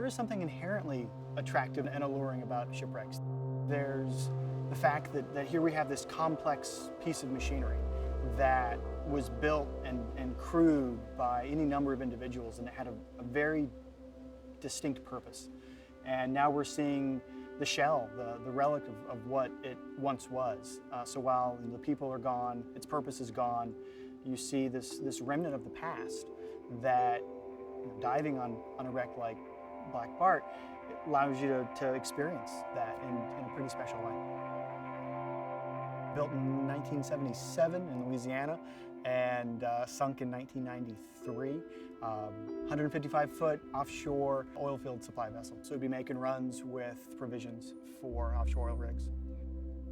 is something inherently attractive and alluring about shipwrecks. There's the fact that here we have this complex piece of machinery that was built and crewed by any number of individuals, and it had a very distinct purpose. And now we're seeing the shell, the relic of what it once was. So while the people are gone, its purpose is gone, you see this remnant of the past that, diving on a wreck like Black Bart, it allows you to experience that in a pretty special way. Built in 1977 in Louisiana and sunk in 1993. 155-foot offshore oil field supply vessel. So it'd be making runs with provisions for offshore oil rigs.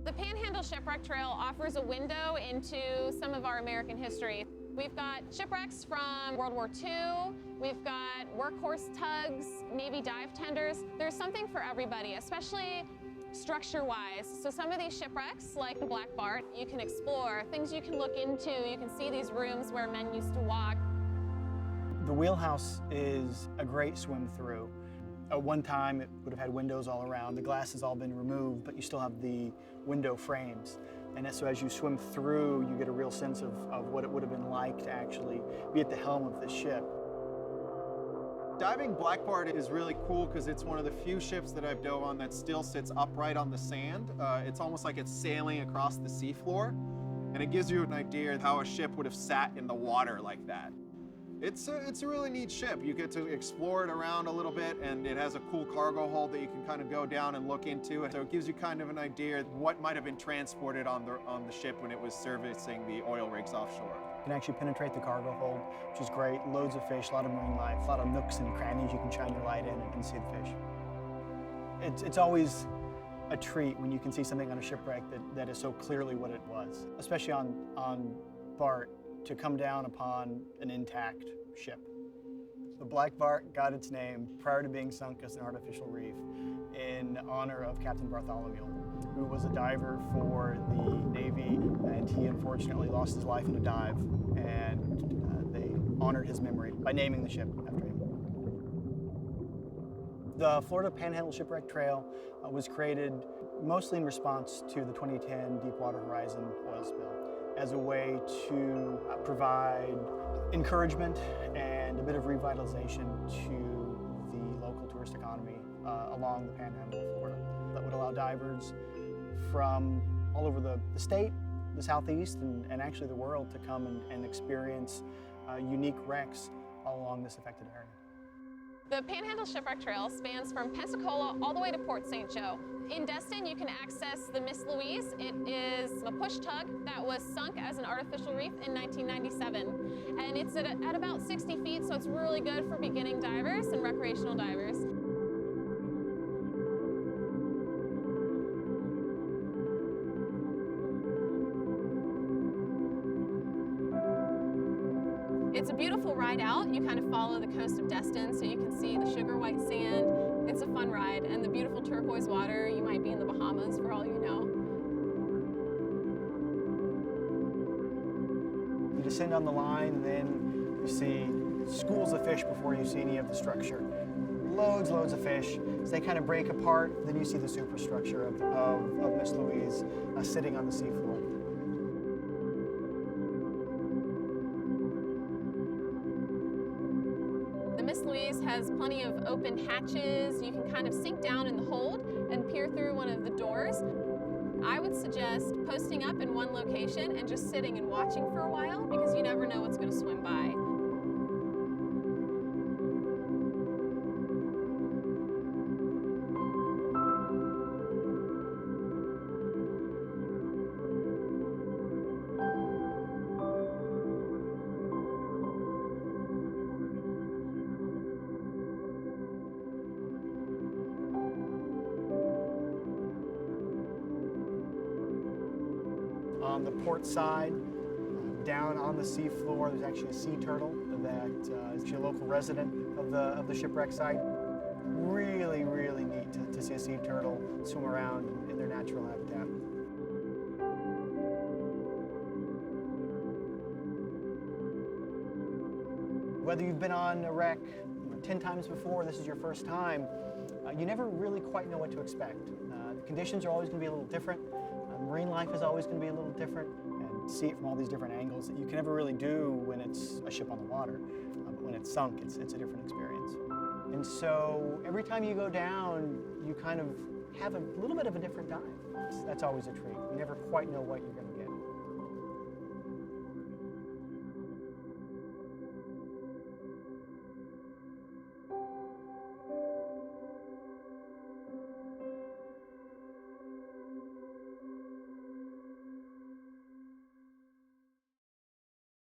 The Panhandle Shipwreck Trail offers a window into some of our American history. We've got shipwrecks from World War II, we've got workhorse tugs, Navy dive tenders. There's something for everybody, especially structure-wise. So some of these shipwrecks, like the Black Bart, you can explore, things you can look into, you can see these rooms where men used to walk. The wheelhouse is a great swim through. At one time, it would have had windows all around. The glass has all been removed, but you still have the window frames. And so as you swim through, you get a real sense of what it would have been like to actually be at the helm of this ship. Diving Black Bart is really cool because it's one of the few ships that I've dove on that still sits upright on the sand. It's almost like it's sailing across the seafloor, and it gives you an idea of how a ship would have sat in the water like that. It's a really neat ship. You get to explore it around a little bit, and it has a cool cargo hold that you can kind of go down and look into. So it gives you kind of an idea of what might have been transported on the ship when it was servicing the oil rigs offshore. You can actually penetrate the cargo hold, which is great. Loads of fish, a lot of marine life, a lot of nooks and crannies you can shine your light in and see the fish. It's always a treat when you can see something on a shipwreck that is so clearly what it was, especially on Bart, to come down upon an intact ship. The Black Bart got its name prior to being sunk as an artificial reef in honor of Captain Bartholomew, who was a diver for the Navy, and he unfortunately lost his life in a dive, and they honored his memory by naming the ship after him. The Florida Panhandle Shipwreck Trail was created mostly in response to the 2010 Deepwater Horizon oil spill, as a way to provide encouragement and a bit of revitalization to the local tourist economy along the Panhandle of Florida. That would allow divers from all over the state, the Southeast, and actually the world to come and experience unique wrecks all along this affected area. The Panhandle Shipwreck Trail spans from Pensacola all the way to Port St. Joe. In Destin, you can access the Miss Louise. It is a push tug that was sunk as an artificial reef in 1997. And it's at about 60 feet, so it's really good for beginning divers and recreational divers. It's a beautiful ride out. You kind of follow the coast of Destin, so you can see the sugar white sand. It's a fun ride, and the beautiful turquoise water. You might be in the Bahamas for all you know. You descend on the line, and then you see schools of fish before you see any of the structure. Loads of fish. As they kind of break apart, then you see the superstructure of Miss Louise sitting on the seafloor. Miss Louise has plenty of open hatches. You can kind of sink down in the hold and peer through one of the doors. I would suggest posting up in one location and just sitting and watching for a while, because you never know what's going to swim by. On the port side, down on the seafloor, there's actually a sea turtle that is actually a local resident of the shipwreck site. Really neat to see a sea turtle swim around in their natural habitat. Whether you've been on a wreck 10 times before, this is your first time, you never really quite know what to expect. The conditions are always going to be a little different. Marine life is always going to be a little different, and see it from all these different angles that you can never really do when it's a ship on the water. But when it's sunk, it's a different experience. And so every time you go down, you kind of have a little bit of a different dive. That's always a treat. You never quite know what you're going to